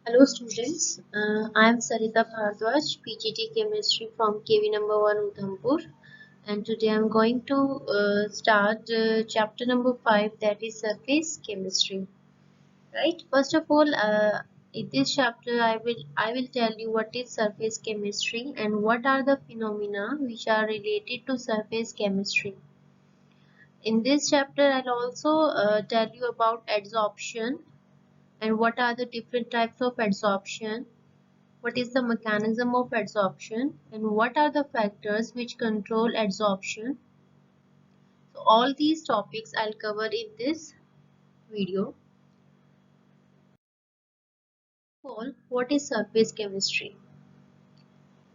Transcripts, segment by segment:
Hello students, I am Sarita Bhardwaj, PGT Chemistry from KV number 1 Udhampur, and today I am going to start chapter number 5, that is surface chemistry. Right, first of all, in this chapter I will tell you what is surface chemistry and what are the phenomena which are related to surface chemistry. In this chapter I'll also tell you about adsorption and what are the different types of adsorption, what is the mechanism of adsorption, and what are the factors which control adsorption. So all these topics I'll cover in this video. All, what is surface chemistry?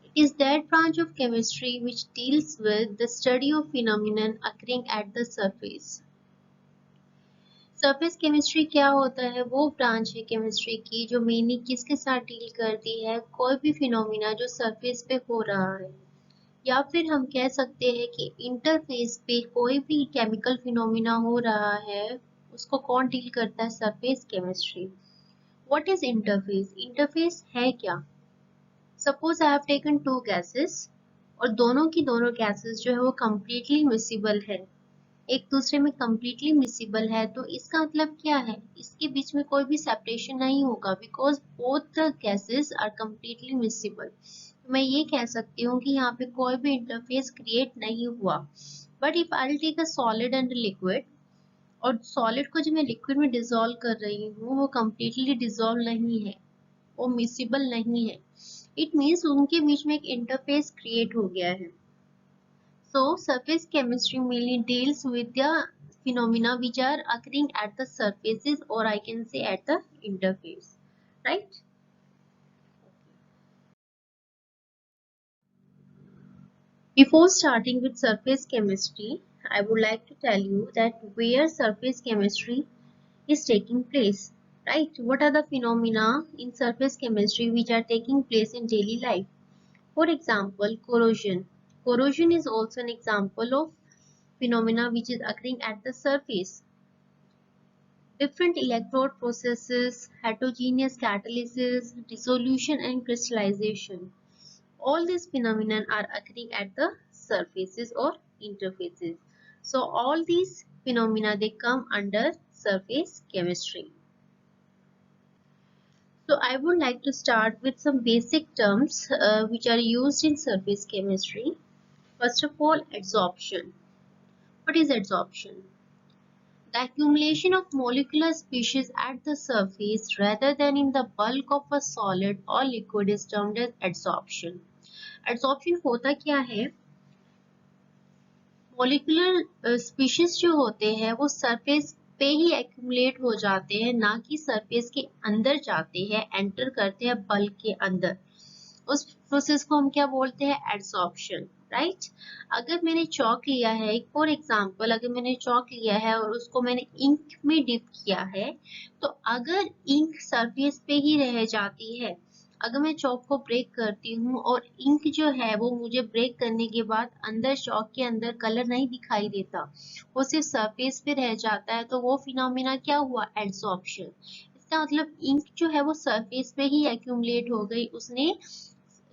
It is that branch of chemistry which deals with the study of phenomenon occurring at the surface. Surface chemistry क्या होता है? वो branch है chemistry की जो mainly किसके साथ deal करती है? कोई भी फिनोमिना जो सरफेस पे हो रहा है, या फिर हम कह सकते हैं कि इंटरफेस पे कोई भी केमिकल फिनोमिना हो रहा है, उसको कौन डील करता है? Surface chemistry. What is interface? Interface है क्या? Suppose I have taken two gases और दोनों की दोनों गैसेस जो है वो कंप्लीटली मिसिबल है, एक दूसरे में कंप्लीटली मिसिबल है, तो इसका मतलब क्या है? इसके बीच में कोई भी सेपरेशन नहीं होगा because both the gases are completely miscible. मैं ये कह सकती हूँ कि यहाँ पे कोई भी इंटरफेस क्रिएट नहीं हुआ। But if I take a solid and liquid, और सॉलिड को जो मैं लिक्विड में डिसॉल्व कर रही हूँ वो कंप्लीटली डिसॉल्व नहीं है, वो मिसिबल नहीं है। इट मीन्स उनके बीच में एक इंटरफेस क्रिएट हो गया है। So, surface chemistry mainly deals with the phenomena which are occurring at the surfaces, or I can say at the interface, right? Before starting with surface chemistry, I would like to tell you that where surface chemistry is taking place, right? What are the phenomena in surface chemistry which are taking place in daily life? For example, corrosion. Corrosion is also an example of phenomena which is occurring at the surface. Different electrode processes, heterogeneous catalysis, dissolution and crystallization. All these phenomena are occurring at the surfaces or interfaces. So all these phenomena, they come under surface chemistry. So I would like to start with some basic terms which are used in surface chemistry. First of all, adsorption. What is adsorption? The accumulation of molecular species at the surface rather than in the bulk of a solid or liquid is termed as adsorption. Adsorption होता क्या है? Molecular species जो होते हैं वो surface पे ही accumulate हो जाते हैं, ना कि सरफेस के अंदर जाते हैं, एंटर करते हैं बल्क के अंदर। उस प्रोसेस को हम क्या बोलते हैं? Adsorption, right? अगर मैंने चौक लिया है, फॉर एग्जांपल अगर मैंने चौक लिया है और उसको मैंने इंक में डिप किया है, तो अगर इंक सरफेस पे ही रह जाती है, अगर मैं चौक को ब्रेक करती हूँ और इंक जो है वो मुझे ब्रेक करने के बाद अंदर चौक के अंदर कलर नहीं दिखाई देता, वो सिर्फ सरफेस पे रह जाता है, तो वो फिनोमिना क्या हुआ? एडसॉर्प्शन। इसका मतलब इंक जो है वो सरफेस पे ही एक्यूमुलेट हो गई, उसने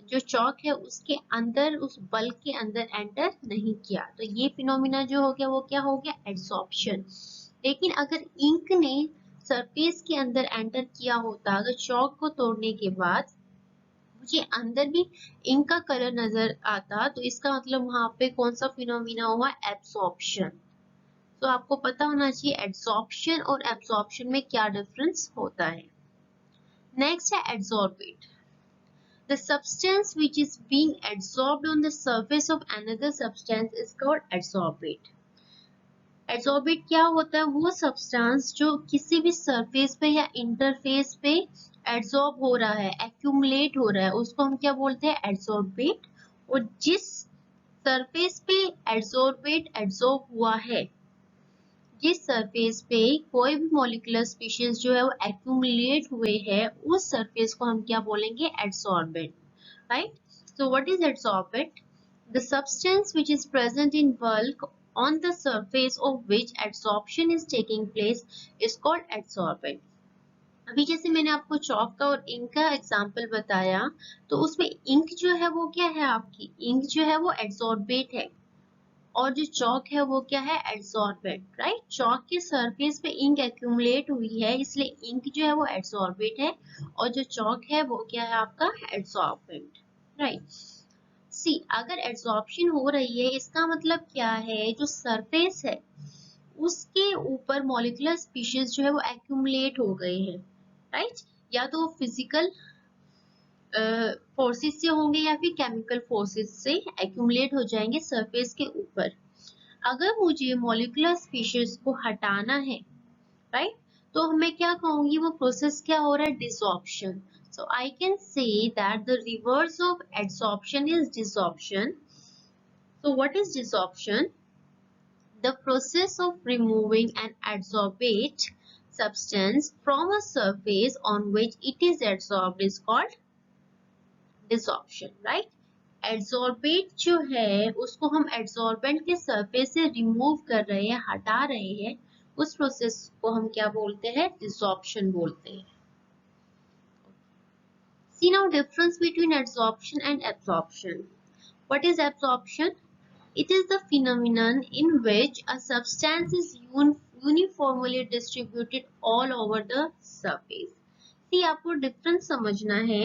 जो चौक है उसके अंदर, उस बल्क के अंदर एंटर नहीं किया, तो ये फिनोमिना जो हो गया वो क्या हो गया? एडसॉर्प्शन। लेकिन अगर इंक ने सरफेस के अंदर एंटर किया होता, अगर चौक को तोड़ने के बाद मुझे अंदर भी इंक का कलर नजर आता, तो इसका मतलब वहां पे कौन सा फिनोमिना हुआ? एब्सॉर्प्शन। तो आपको पता होना चाहिए एड्सॉर्प्शन और एब्सॉर्प्शन में क्या डिफरेंस होता है। नेक्स्ट है adsorbate. The substance which is being adsorbed on the surface of another substance is called adsorbate. Adsorbate क्या होता है? वो सब्सटेंस जो किसी भी सरफेस पे या इंटरफेस पे एड्सॉर्ब हो रहा है, एक्यूमुलेट हो रहा है, उसको हम क्या बोलते हैं? एड्सॉर्बेट। और जिस सरफेस पे एड्सॉर्बेट एड्सॉर्ब हुआ है, जिस सरफेस पे कोई भी मॉलिक्यूलर स्पीशीज जो है वो एक्यूमुलेट हुए हैं, उस सरफेस को हम क्या बोलेंगे? Adsorbate, right? So what is adsorbate? The substance which is present in bulk on the surface of which adsorption is taking place is called adsorbate. अभी जैसे मैंने आपको चॉक का और इंक का एग्जांपल बताया, तो उसमें इंक जो है वो क्या है, आपकी इंक जो है वो एड्सॉर्बेट है और जो चॉक है वो क्या है, एड्सॉर्बेंट, राइट। चॉक के सरफेस पे इंक एक्यूमुलेट हुई है, इसलिए इंक जो है वो एड्सॉर्बेट है और जो चॉक है वो क्या है आपका, एड्सॉर्बेंट, राइट। सी, अगर एड्सॉर्प्शन हो रही है इसका मतलब क्या है, जो सरफेस है उसके ऊपर मॉलिक्यूलर स्पीशीज जो है वो एक्यूमुलेट हो गए हैं, राइट। या तो फिजिकल फोर्सेस से होंगे या फिर केमिकल फोर्सेस से एक्यूमुलेट हो जाएंगे सरफेस के ऊपर। अगर मुझे मॉलिक्यूलर स्पीशीज को हटाना है, राइट, तो मैं क्या कहूंगी, वो प्रोसेस क्या हो रहा है, desorption. So I can say that the reverse of adsorption is desorption. So what is desorption? The process of removing an adsorbate substance from a surface on which it is adsorbed is called desorption, right? Adsorbate जो है उसको हम adsorbent के surface से remove कर रहे हैं, हटा रहे हैं, उस process को हम क्या बोलते हैं, desorption बोलते हैं। See now difference between adsorption and absorption. What is absorption? It is the phenomenon in which a substance is uniformly distributed all over the surface. See, आपको डिफरेंस समझना है।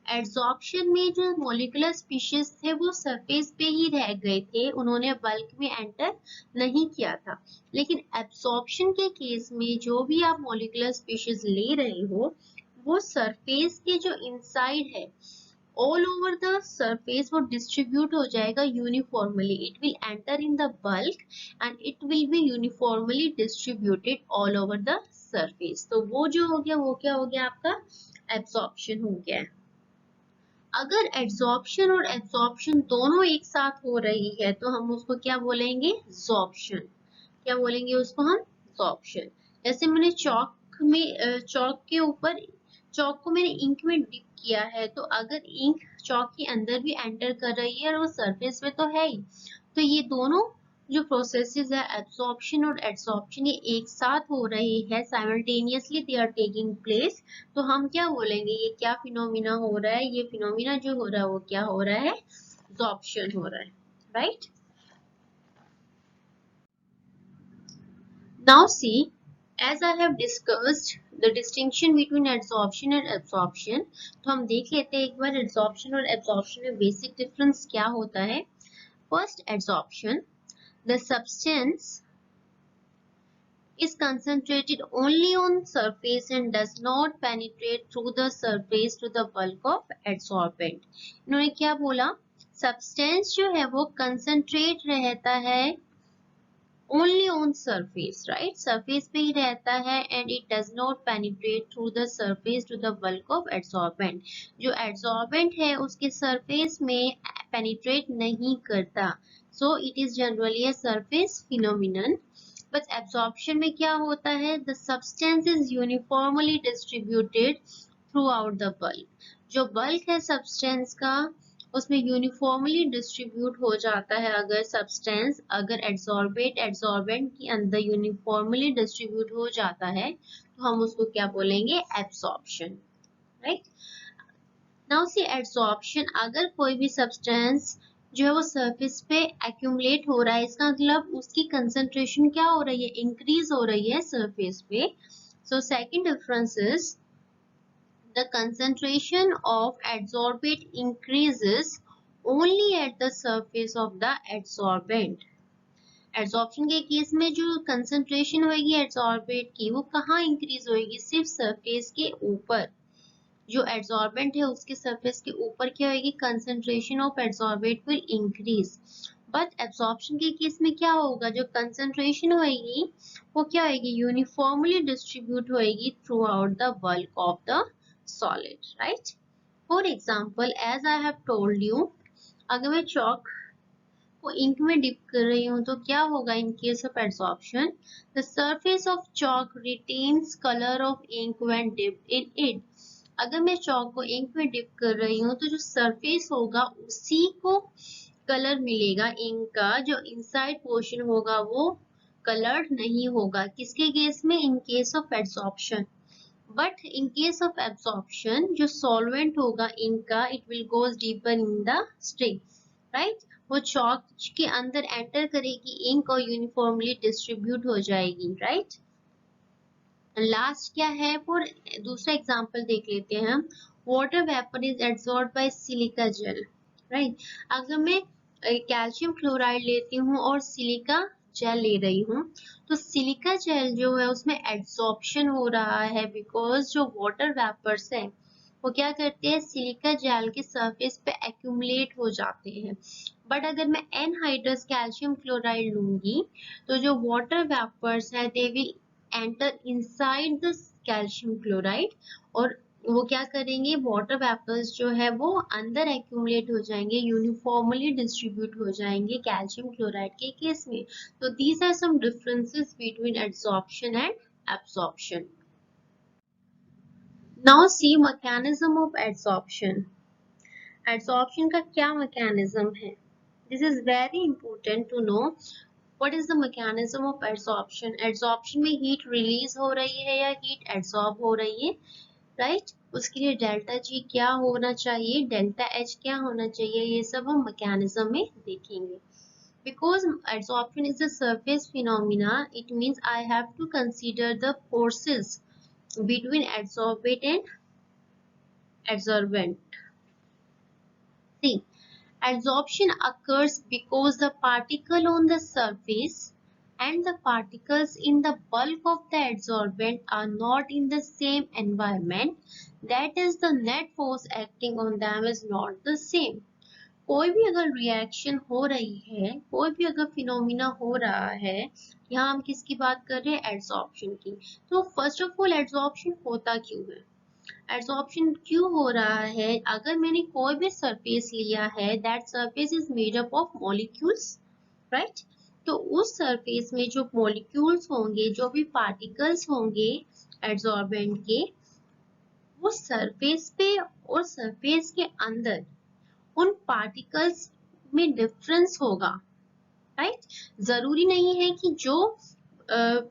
एड्सॉर्प्शन में जो मॉलिक्यूलर स्पीशीज थे वो surface पे ही रह गए थे, उन्होंने बल्क में एंटर नहीं किया था। लेकिन एब्सॉर्प्शन के केस में जो भी आप मॉलिक्यूलर स्पीशीज ले रहे हो वो सरफेस के जो इनसाइड है all over the surface वो distribute हो जाएगा uniformly. It will enter in the bulk and it will be uniformly distributed all over the surface. तो वो जो हो गया वो क्या हो गया आपका, absorption हो गया। अगर adsorption और absorption दोनों एक साथ हो रही है तो हम उसको क्या बोलेंगे, sorption। क्या बोलेंगे उसको हम, sorption। जैसे मैंने चौक के ऊपर, चौक को मैंने इंक में डिप किया है, तो अगर इंक चौक के अंदर भी एंटर कर रही है और वो सरफेस पे तो है ही, तो ये दोनों जो प्रोसेसेस है एब्सॉर्प्शन और एडसॉर्प्शन ये एक साथ हो रही है, simultaneously they are taking place. तो हम क्या बोलेंगे, ये क्या फिनोमिना हो रहा है, ये फिनोमिना जो हो रहा है वो क्या हो रहा है, एब्सॉर्प्शन हो रहा है, right. Now see, as I have discussed the distinction between adsorption and absorption, तो हम देख लेते हैं एक बार adsorption और absorption में basic difference क्या होता है। First, adsorption, the substance is concentrated only on surface and does not penetrate through the surface to the bulk of adsorbent। इन्होंने क्या बोला, substance जो है वो concentrate रहता है only on surface, right? Surface पे ही रहता है and it does not penetrate through the surface to the bulk of adsorbent। जो adsorbent है उसके surface में penetrate नहीं करता, so it is generally a surface phenomenon। But absorption में क्या होता है, the substance is uniformly distributed throughout the bulk। जो bulk है substance का उसमें यूनिफॉर्मली डिस्ट्रीब्यूट हो जाता है। अगर सब्सटेंस, अगर एड्सॉर्बेंट के अंदर यूनिफॉर्मली डिस्ट्रीब्यूट हो जाता है तो हम उसको क्या बोलेंगे, absorption, right. Now see adsorption, अगर कोई भी सब्सटेंस जो है वो सरफेस पे एक्यूमुलेट हो रहा है, इसका मतलब उसकी कंसंट्रेशन क्या हो रही है, इंक्रीज हो रही है सरफेस पे। So second difference is the concentration of adsorbate increases only at the surface of the adsorbent। Adsorption के केस में जो कंसंट्रेशन होगी एड्सॉर्बेट की वो कहाँ इंक्रीज होगी, सिर्फ सरफेस के ऊपर। जो एड्सॉर्बेंट है उसके सरफेस के ऊपर क्या होगी, concentration of adsorbate will increase. But absorption के केस में क्या होगा, जो कंसंट्रेशन होगी वो क्या होगी, यूनिफॉर्मली डिस्ट्रीब्यूट होगी through out the bulk of the solid, right? For example, as I have told you, अगर मैं चॉक को इंक में डिप कर रही हूँ तो क्या होगा, in case of adsorption, the surface of chalk retains color of ink when dipped in it। अगर मैं चॉक को इंक में डिप कर रही हूँ तो जो सरफेस होगा उसी को कलर मिलेगा इंक का, जो इनसाइड पोर्शन होगा वो कलर्ड नहीं होगा। किसके केस में, इन case of adsorption. But in case of absorption जो सॉल्वेंट होगा इंक का, it will goes deeper in the string, right. वो चॉक के अंदर एंटर करेगी इंक और यूनिफॉर्मली डिस्ट्रीब्यूट हो जाएगी, राइट। लास्ट क्या है, फॉर दूसरा एग्जांपल देख लेते हैं हम। Water vapour is absorbed by silica gel, right. अगर मैं कैल्शियम क्लोराइड लेती हूँ और सिलिका जेल ले रही हूँ, तो सिलिका जेल जो है उसमें एब्जॉर्प्शन हो रहा है, बिकॉज जो वाटर वेपर्स है वो क्या करते हैं, सिलिका जेल के सरफेस पे एक्यूमुलेट हो जाते हैं। बट अगर मैं एनहाइड्रस कैल्शियम क्लोराइड लूंगी, तो जो वाटर वेपर्स है they will enter inside the calcium chloride, और वो क्या करेंगे, वाटर वेपर्स जो है वो अंदर एक्यूमुलेट हो जाएंगे, यूनिफॉर्मली डिस्ट्रीब्यूट हो जाएंगे कैल्शियम क्लोराइड के केस में। तो these are some differences between adsorption and absorption. Now see mechanism of adsorption. Adsorption का क्या मैकेनिज्म है? This is very important to know what is the mechanism of adsorption. Adsorption में heat release हो रही है या हीट एड्सॉर्ब हो रही है, राइट। उसके लिए डेल्टा जी क्या होना चाहिए, डेल्टा एच क्या होना चाहिए, ये सब हम मैकेनिज्म में देखेंगे। Because adsorption is a surface phenomena, it means I have to consider the forces between adsorbent and adsorbent. See, adsorption occurs because the particle on the surface and the particles in the bulk of the adsorbent are not in the same environment. That is, the net force acting on them is not the same. कोई भी अगर reaction हो रही है, कोई भी अगर phenomena हो रहा है, यहाँ हम किसकी बात कर रहे हैं, एड्सॉर्प्शन की। तो फर्स्ट ऑफ ऑल एड्सॉर्प्शन होता क्यों है, एड्सॉर्प्शन क्यों हो रहा है? अगर मैंने कोई भी सरफेस लिया है, that surface is made up of molecules, right. तो उस सरफेस में जो मॉलिक्यूल्स होंगे, जो भी पार्टिकल्स होंगे एड्सॉर्बेंट के, वो सरफेस पे और सरफेस के अंदर उन पार्टिकल्स में डिफरेंस होगा, राइट। जरूरी नहीं है कि जो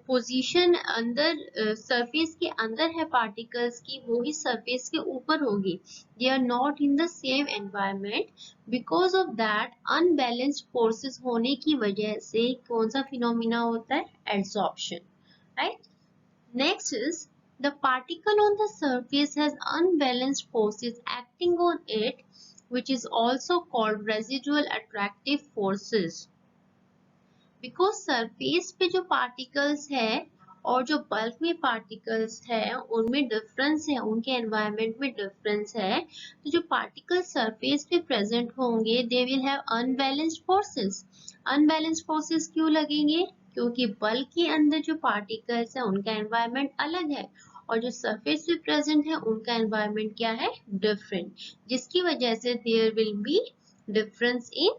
पोजीशन अंदर सरफेस के अंदर है पार्टिकल्स की, वो ही सरफेस के ऊपर होगी। They are not in the same environment, because of that unbalanced forces होने की वजह से कौन सा फिनोमिना होता है, adsorption, right. Next is the particle on the surface has unbalanced forces acting on it, which is also called residual attractive forces. Because surface पे जो particles है और जो bulk में particles है उनमें difference है, उनके environment में difference है, तो जो particles surface पे present होंगे they will have unbalanced forces. Unbalanced forces क्यों लगेंगे? क्योंकि bulk के अंदर जो particles है उनका environment अलग है और जो surface पे present है उनका environment क्या है, different, जिसकी वजह से there will be difference in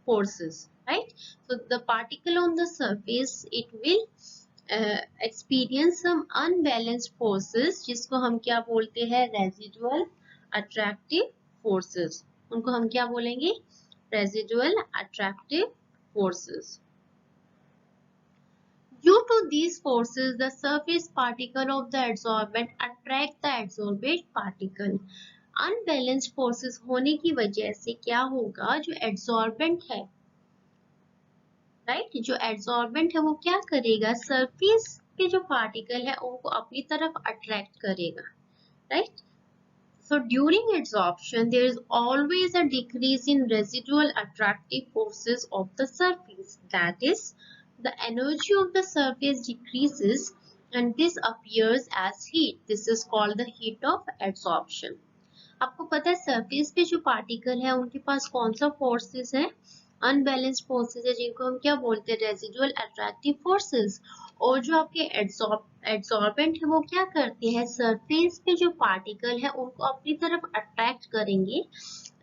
forces, right? So the particle on the surface, it will experience some unbalanced forces, जिसको हम क्या बोलते हैं, residual attractive forces. उनको हम क्या बोलेंगे, residual attractive forces. Due to these forces, the surface particle of the adsorbent attract the adsorbate particle. Unbalanced forces होने की वजह से क्या होगा, जो adsorbent है, राइट, जो एड्सॉर्बेंट है वो क्या करेगा, सरफेस के जो पार्टिकल है उनको अपनी तरफ अट्रैक्ट करेगा, right. So during adsorption, there is always a decrease in residual attractive forces of the surface. That is, the energy of the surface decreases and this appears as heat. This is called the heat of adsorption. आपको पता है surface पे जो particle है उनके पास कौन सा forces है, अनबैलेंस्ड फोर्सेस है, जिनको हम क्या बोलते हैं, रेजिडुअल अट्रैक्टिव फोर्सेस। और जो आपके एड्सॉर्बेंट है वो क्या करते हैं, सरफेस पे जो पार्टिकल है उनको अपनी तरफ अट्रैक्ट करेंगे,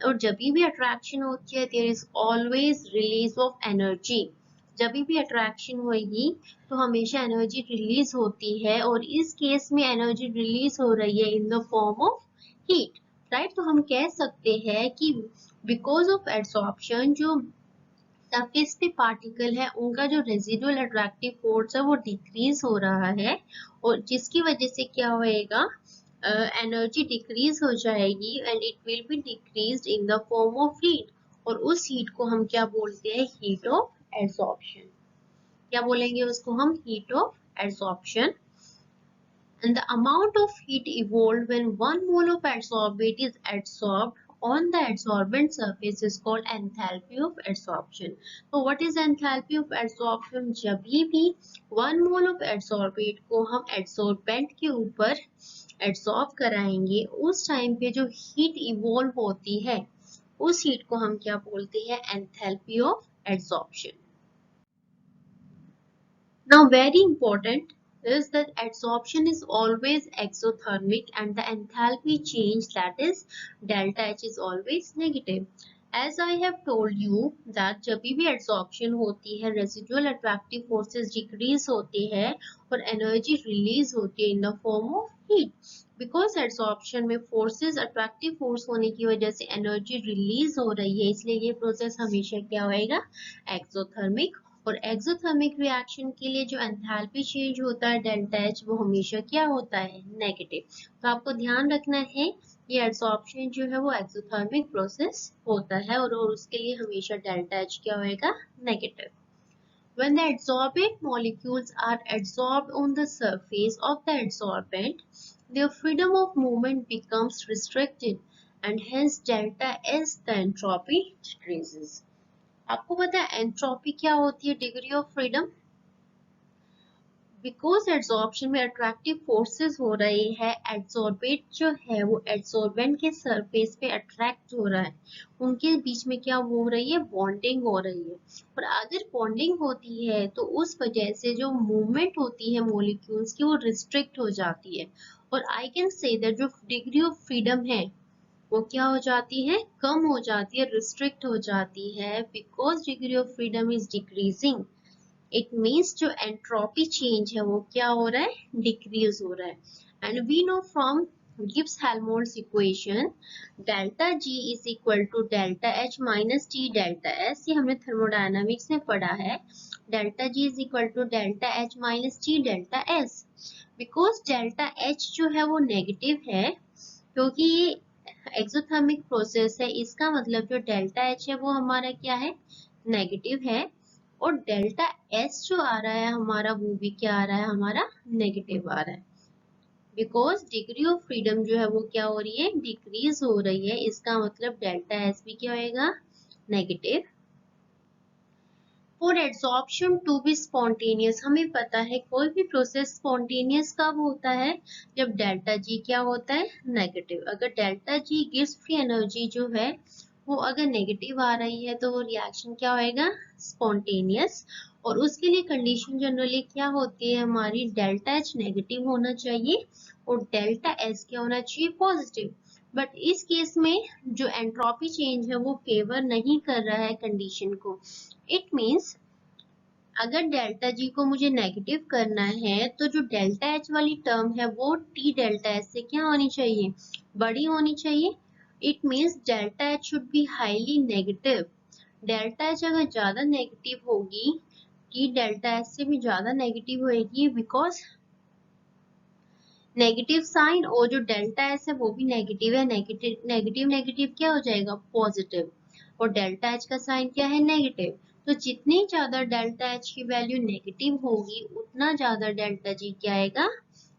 और जब भी अट्रैक्शन होती है there is always release of energy. जब भी अट्रैक्शन होगी तो हमेशा एनर्जी रिलीज होती है, और इस केस में एनर्जी रिलीज हो रही है in the form of heat, right. तो हम कह सकते हैं कि बिकॉज ऑफ एड्सॉर्प्शन जो सरफेस पे पार्टिकल है उनका जो रेजिडुअल अट्रैक्टिव फोर्स है वो डिक्रीज हो रहा है और जिसकी वजह से क्या होएगा, एनर्जी डिक्रीज हो जाएगी and it will be decreased in the form of heat, और उस हीट को हम क्या बोलते हैं, हीट ऑफ एब्जॉर्प्शन। क्या बोलेंगे उसको हम, heat of absorption. And the amount of heat evolved when 1 mole of adsorbate is adsorbed on the adsorbent surface is called enthalpy of adsorption. So what is enthalpy of adsorption? जब भी 1 mole of adsorbate को हम adsorbent के ऊपर adsorb कराएंगे उस time पे जो heat evolve होती है उस heat को हम क्या बोलते हैं, enthalpy of adsorption. Now very important is that adsorption is always exothermic and the enthalpy change, that is delta H, is always negative. As I have told you that जब भी adsorption होती है residual attractive forces decrease होती है और energy release होती है in the form of heat. Because adsorption में forces attractive force होने की वजह से energy release हो रही है, इसलिए ये process हमेशा क्या होएगा, exothermic। और एक्सोथर्मिक रिएक्शन के लिए जो एंथैल्पी चेंज होता है डेल्टा एच, वो हमेशा क्या होता है, नेगेटिव। तो आपको ध्यान रखना है ये एब्जॉर्प्शन जो है वो एक्सोथर्मिक प्रोसेस होता है और उसके लिए हमेशा डेल्टा एच क्या होएगा, negative. When the adsorbate molecules are adsorbed on the surface of the adsorbent, their freedom of movement becomes restricted and hence delta S, the entropy, decreases. आपको पता है एंट्रोपी क्या होती है, degree of freedom. Because adsorption में attractive forces हो रहे हैं, एड्सॉर्बेट जो है वो एड्सॉर्बेंट के सरफेस पे अट्रैक्ट हो रहा है, उनके बीच में क्या हो रही है, बॉन्डिंग हो रही है। और अगर बॉन्डिंग होती है तो उस वजह से जो मूवमेंट होती है मॉलिक्यूल्स की वो रिस्ट्रिक्ट हो जाती है और आई कैन से दैट जो डिग्री ऑफ फ्रीडम है वो क्या हो जाती है, कम हो जाती है, रिस्ट्रिक्ट हो जाती है। Because degree of freedom is decreasing, it means जो एंट्रोपी चेंज है वो क्या हो रहा है, डिक्रीज हो रहा है। And we know from Gibbs Helmholtz equation delta G is equal to delta H minus T delta S, ये हमने थर्मोडायनामिक्स में पढ़ा है। Delta G is equal to delta H minus T delta S. Because delta H जो है वो negative है क्योंकि ये एक्सोथर्मिक प्रोसेस है, इसका मतलब जो डेल्टा एच है वो हमारा क्या है, नेगेटिव है और डेल्टा एस जो आ रहा है हमारा वो भी क्या आ रहा है, हमारा नेगेटिव आ रहा है। बिकॉज डिग्री ऑफ फ्रीडम जो है वो क्या हो रही है, डिक्रीज हो रही है, इसका मतलब डेल्टा एस भी क्या होएगा, negative. For adsorption to be spontaneous, हमें पता है कोई भी प्रोसेस स्पॉन्टेनियस कब होता है, जब डेल्टा जी क्या होता है, नेगेटिव। अगर delta G gives free energy जो है वो अगर नेगेटिव आ रही है तो वो रिएक्शन क्या होएगा, स्पॉन्टेनियस। और उसके लिए कंडीशन जनरली क्या होती है हमारी, डेल्टा एच नेगेटिव होना चाहिए और डेल्टा एस क्या होना चाहिए, पॉजिटिव। बट इस केस में जो एंट्रोपी चेंज है वो फेवर नहीं कर रहा है कंडीशन को। इट मीन्स अगर डेल्टा जी को मुझे नेगेटिव करना है तो जो डेल्टा एच वाली टर्म है वो टी डेल्टा एस से क्या होनी चाहिए, बड़ी होनी चाहिए। It means delta H should be highly negative. Delta H अगर ज्यादा नेगेटिव होगी, टी डेल्टा एस से भी ज्यादा नेगेटिव होगी, बिकॉज नेगेटिव साइन और जो डेल्टा एस है वो भी नेगेटिव है, नेगेटिव नेगेटिव नेगेटिव क्या हो जाएगा, पॉजिटिव। और डेल्टा एच का साइन क्या है, नेगेटिव। तो जितनी ज्यादा डेल्टा एच की वैल्यू नेगेटिव होगी उतना ज्यादा डेल्टा जी क्या आएगा,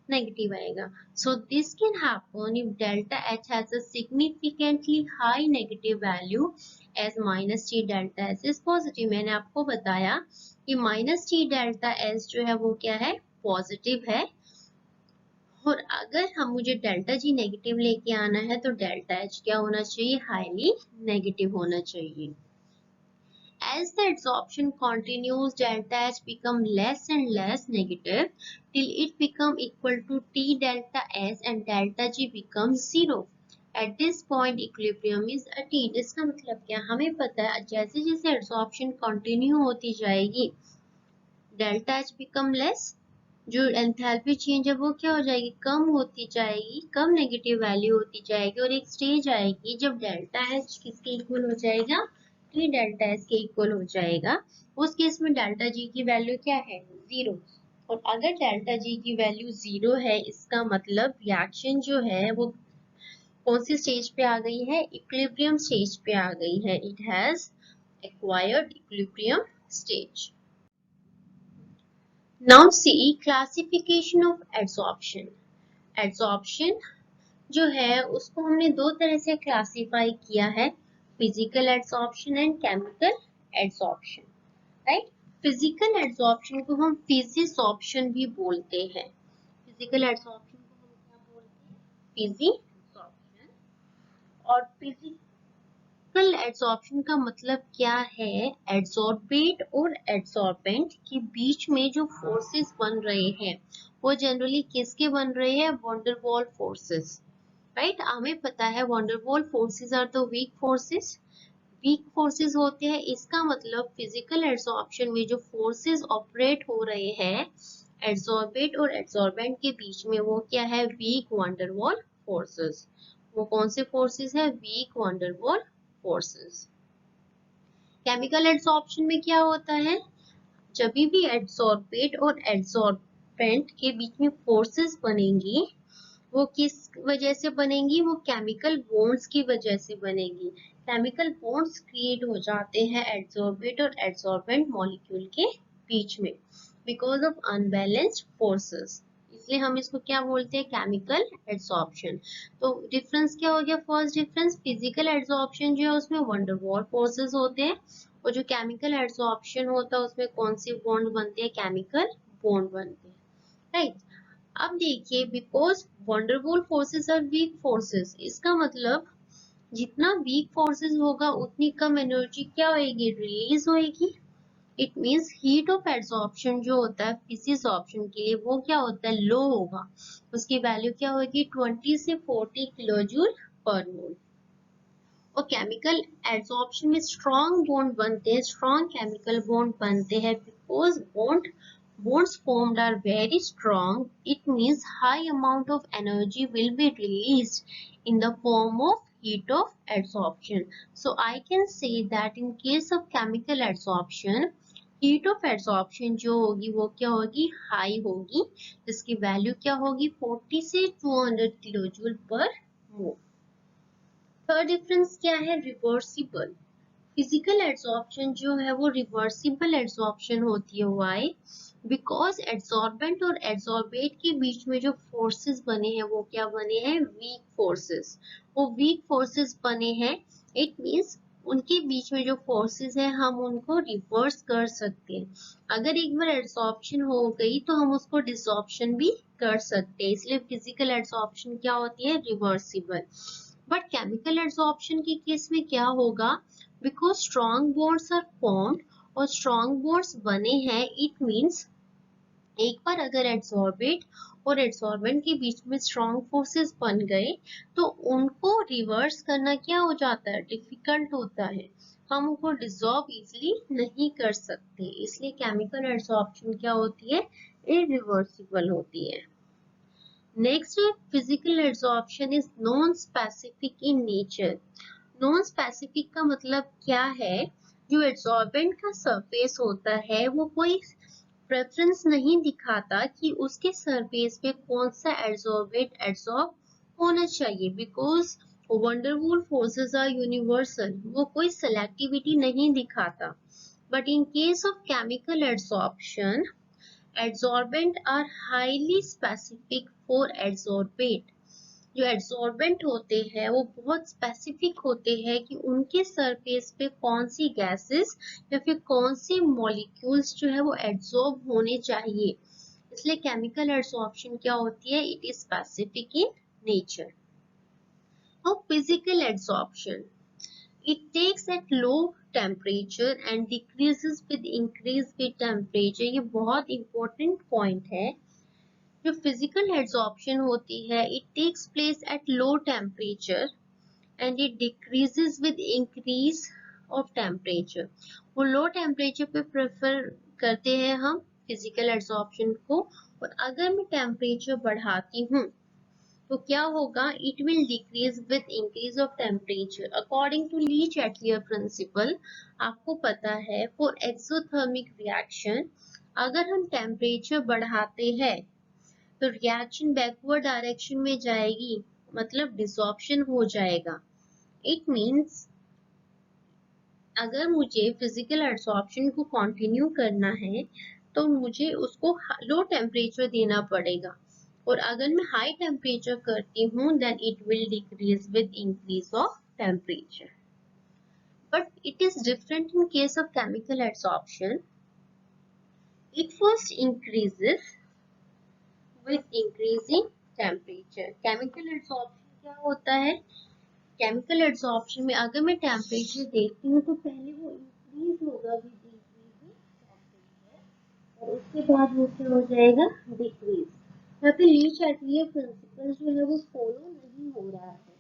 नेगेटिव आएगा। So this can happen if delta H has a significantly high negative value as minus T delta S is positive. मैंने आपको बताया कि माइनस टी डेल्टा एस जो है वो क्या है, पॉजिटिव है। और अगर हम मुझे डेल्टा जी नेगेटिव लेके आना है तो डेल्टा एच क्या होना चाहिए, हाईली नेगेटिव होना चाहिए। As the adsorption continues, delta H become less and less negative till it become equal to T delta S and delta G becomes 0. At this point equilibrium is attained. इसका मतलब क्या, हमें पता है जैसे जैसे adsorption continue होती जाएगी delta H become less, जो एंथैल्पी चेंज है वो क्या हो जाएगी, कम होती जाएगी, कम नेगेटिव वैल्यू होती जाएगी और एक स्टेज आएगी जब डेल्टा एच किसके इक्वल हो जाएगा, T डेल्टा S के इक्वल हो जाएगा। उस केस में डेल्टा G की वैल्यू क्या है? 0। और अगर डेल्टा G की वैल्यू 0 है, इसका मतलब रिएक्शन जो है वो कौन सी स्टेज पे आ गई है? इक्विलिब्रियम स्टेज पे आ गई है। It has acquired equilibrium stage. Now see classification of adsorption. Adsorption जो है उसको हमने दो तरह से क्लासिफाई किया है, physical adsorption and chemical adsorption, right. Physical adsorption को हम फिजिसॉर्प्शन भी बोलते हैं। फिजिकल एडसॉर्प्शन को हम क्या बोलते हैं? फिजिसॉर्प्शन। और फिजिकल एडसॉर्प्शन का मतलब क्या है? एडसॉर्बेट और एडसॉर्बेंट के बीच में जो फोर्सेस बन रहे हैं वो जनरली किसके बन रहे हैं? Van der Waals forces, right. हमें पता है van der Waals forces are the weak forces. Weak forces होते हैं, इसका मतलब फिजिकल एडसॉर्प्शन में जो फोर्सेस ऑपरेट हो रहे हैं एडसॉर्बेट और एडसॉर्बेंट के बीच में, वो क्या है? Weak van der Waals forces. वो कौन से फोर्सेस है? Weak van der Waals forces. Chemical adsorption में क्या होता है? जब भी एडसॉर्बेट और एडसॉर्बेंट के बीच में फोर्सेस बनेंगी, वो किस वजह से बनेंगी? वो केमिकल बॉन्ड्स की वजह से बनेगी। केमिकल बॉन्ड्स क्रिएट हो जाते हैं एडसॉर्बेट और एडसॉर्बेंट मॉलिक्यूल के बीच में बिकॉज ऑफ अनबैलेंस्ड फोर्सेस। इसलिए हम इसको क्या बोलते हैं? Chemical adsorption. तो डिफरेंस क्या हो गया? फर्स्ट डिफरेंस, फिजिकल एडसॉर्प्शन जो है उसमें वंडर वॉल फोर्सेस होते हैं, और जो केमिकल एडसॉर्प्शन होता है उसमें कौन सी बॉन्ड बनते हैं? केमिकल बॉन्ड बनते हैं, राइट। अब देखिए, because van der Waals forces are weak forces, इसका मतलब जितना वीक फोर्सेस होगा उतनी कम एनर्जी क्या होगी? रिलीज होगी। It means heat of adsorption जो होता है फिजिसॉर्प्शन के लिए, वो क्या होता है? लो होगा। उसकी वैल्यू क्या होगी? 20 से 40 किलोजूल पर मोल। और केमिकल एडसॉर्प्शन में स्ट्रॉन्ग बॉन्ड बनते हैं, स्ट्रॉन्ग केमिकल बॉन्ड बनते हैं because bonds formed are very strong. It means high amount of energy will be released in the form of heat of adsorption. So I can say that in case of chemical adsorption, heat of adsorption जो होगी वो क्या होगी? High होगी, जिसकी value क्या होगी? 40 से 200 किलोजूल पर मोल। थर्ड डिफरेंस क्या है? रिवर्सिबल। फिजिकल एडसॉर्प्शन जो है वो रिवर्सिबल एडसॉर्प्शन होती है। व्हाई? बिकॉज एडसॉर्बेंट और एडसॉर्बेट के बीच में जो फोर्सेस बने हैं वो क्या बने हैं? Weak forces. वो वीक फोर्सेस बने हैं, इट मींस उनके बीच में जो फोर्सेस है हम उनको रिवर्स कर सकते हैं। अगर एक बार एडसॉर्प्शन हो गई तो हम उसको डिसॉर्प्शन भी कर सकते हैं, इसलिए फिजिकल एडसॉर्प्शन क्या होती है? रिवर्सिबल। बट केमिकल एडसॉर्प्शन के केस में क्या होगा? Because strong bonds are formed और स्ट्रॉन्ग बॉन्ड्स बने हैं, इट मींस एक बार अगर एडसॉर्बेट और एडसॉर्बेंट के बीच में स्ट्रॉन्ग फोर्सेस बन गए तो उनको रिवर्स करना क्या हो जाता है? डिफिकल्ट होता है। हम उनको डिसॉल्व इजिली नहीं कर सकते, इसलिए केमिकल एडसॉर्प्शन क्या होती है? इरिवर्सिबल होती है। Next, physical adsorption is non specific in nature. Non specific का मतलब क्या है? जो एडसॉर्बेंट का सरफेस होता है वो कोई प्रेफरेंस नहीं दिखाता कि उसके सरफेस पे कौन सा एडसॉर्बेट एडसॉर्ब होना चाहिए, because van der Waals forces are universal, वो कोई सेलेक्टिविटी नहीं दिखाता। But in case of chemical adsorption, adsorbent are highly specific for adsorbate। जो एडसॉर्बेंट होते हैं वो बहुत स्पेसिफिक होते हैं कि उनके सरफेस पे कौन सी गैसेस या फिर कौन से मॉलिक्यूल्स जो है वो एडसॉर्ब होने चाहिए। इसलिए केमिकल एडसॉर्प्शन क्या होती है? It is specific in nature. और physical adsorption, it takes at low temperature and decreases with increase with temperature। ये बहुत important point है। जो physical adsorption होती है, it takes place at low temperature and it decreases with increase of temperature। वो low temperature पे prefer करते हैं हम physical adsorption को, और अगर मैं temperature बढ़ाती हूँ तो क्या होगा, it will decrease with increase of temperature according to Le Chatelier principle. आपको पता है फॉर एक्सोथर्मिक रिएक्शन अगर हम टेम्परेचर बढ़ाते हैं तो रिएक्शन बैकवर्ड डायरेक्शन में जाएगी, मतलब डिसॉर्प्शन हो जाएगा। इट मीन्स अगर मुझे फिजिकल एब्सॉर्प्शन को कंटिन्यू करना है तो मुझे उसको लो टेम्परेचर देना पड़ेगा, और अगर मैं हाई टेम्परेचर करती हूँ then it will decrease with increase of temperature. But it is different in case of chemical absorption. It first increases with increasing temperature. Chemical absorption क्या होता है, केमिकल एब्सॉर्प्शन में अगर मैं टेम्परेचर देखती हूँ तो पहले वो इंक्रीज होगा विद इंक्रीजिंग टेम्परेचर, और उसके बाद वो क्या हो जाएगा, डिक्रीज। यहाँ पे ली-चैटलियर प्रिंसिपल जो है वो फॉलो नहीं हो रहा है,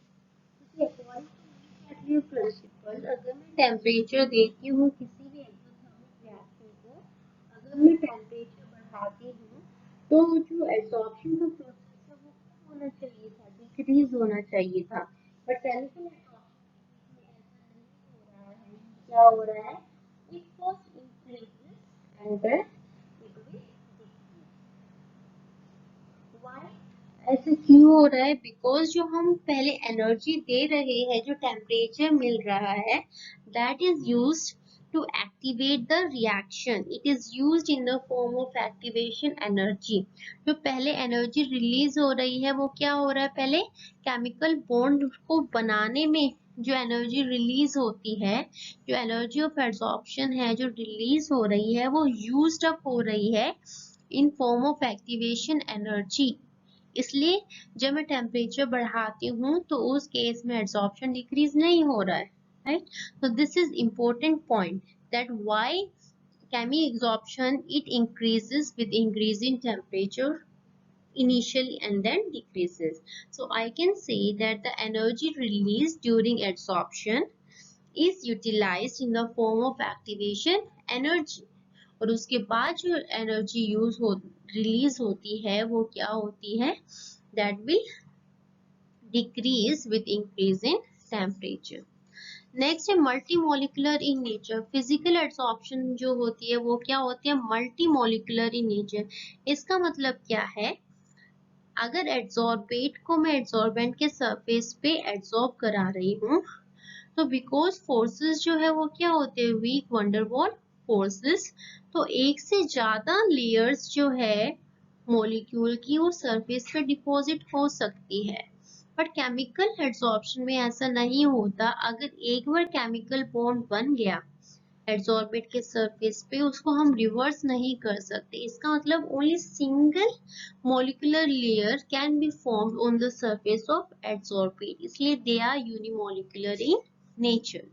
क्योंकि अकॉर्डिंग टू ली-चैटलियर प्रिंसिपल अगर मैं टेम्परेचर देती हूँ किसी भी एक्सोथर्मिक रिएक्शन को, अगर मैं टेम्परेचर बढ़ाती हूँ तो जो एब्सॉर्प्शन का प्रोसेस है वो क्या होना चाहिए था, डिक्रीज होना चाहिए था। बट केमिकल एब्सॉर्प्शन में ऐसा नहीं हो रहा है, क्या हो रहा है, it first increases and then it will decrease. Why ऐसे क्यों हो रहा है, बिकॉज जो हम पहले एनर्जी दे रहे हैं, जो टेम्परेचर मिल रहा है, that is used to activate the reaction. It is used in the form of activation energy. जो पहले एनर्जी रिलीज हो रही है वो क्या हो रहा है, पहले केमिकल बॉन्ड को बनाने में जो एनर्जी रिलीज होती है, जो एनर्जी ऑफ एब्सॉर्प्शन है जो रिलीज हो रही है वो यूज्ड अप हो रही है in form of activation energy. इसलिए जब मैं टेम्परेचर बढ़ाती हूँ तो उस केस में एब्सॉर्प्शन डिक्रीज नहीं हो रहा है, right? So this is important point that why chemical absorption it increases with increasing temperature initially and then decreases. So I can say that the energy released during absorption is utilized in the form of activation energy, और उसके बाद जो energy release होती है वो क्या होती है, that will decrease with increase in temperature. Next है multi molecular in nature. Physical absorption जो होती है वो क्या होती है, मल्टी मोलिकुलर इन नेचर। इसका मतलब क्या है, अगर एड्सॉर्बेट को मैं एड्सॉर्बेंट के सरफेस पे एड्सॉर्ब करा रही हूँ तो बिकॉज फोर्सेस जो है वो क्या होते हैं, वीक वंडरवॉल फोर्सेस, तो एक से ज्यादा लेयर्स जो है मॉलिक्यूल की वो सरफेस पे डिपॉजिट हो सकती है। बट केमिकल एड्सॉर्प्शन में ऐसा नहीं होता। अगर एक बार केमिकल बॉन्ड बन गया एड्सॉर्बेट के सरफेस पे, उसको हम रिवर्स नहीं कर सकते। इसका मतलब only single molecular layer can be formed on the surface of adsorbate, इसलिए they are unimolecular in nature.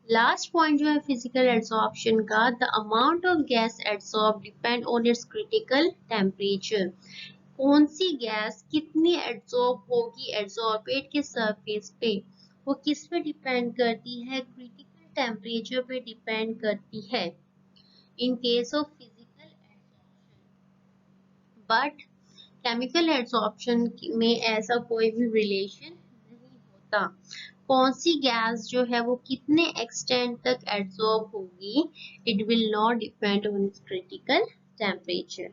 Last point जो है फिजिकल एड्सॉर्प्शन का, the amount of gas adsorb depend on its critical temperature. कौन सी gas कितनी adsorb होगी एड्सॉर्बेट के सरफेस पे, वो किस पे डिपेंड करती है, क्रिटिकल टेम्परेचर पे डिपेंड करती है इन case of physical adsorption. But chemical adsorption में ऐसा कोई भी रिलेशन नहीं होता। कौन सी गैस जो है वो कितने एक्सटेंट तक एड्सॉर्ब होगी, it will not depend on its critical temperature.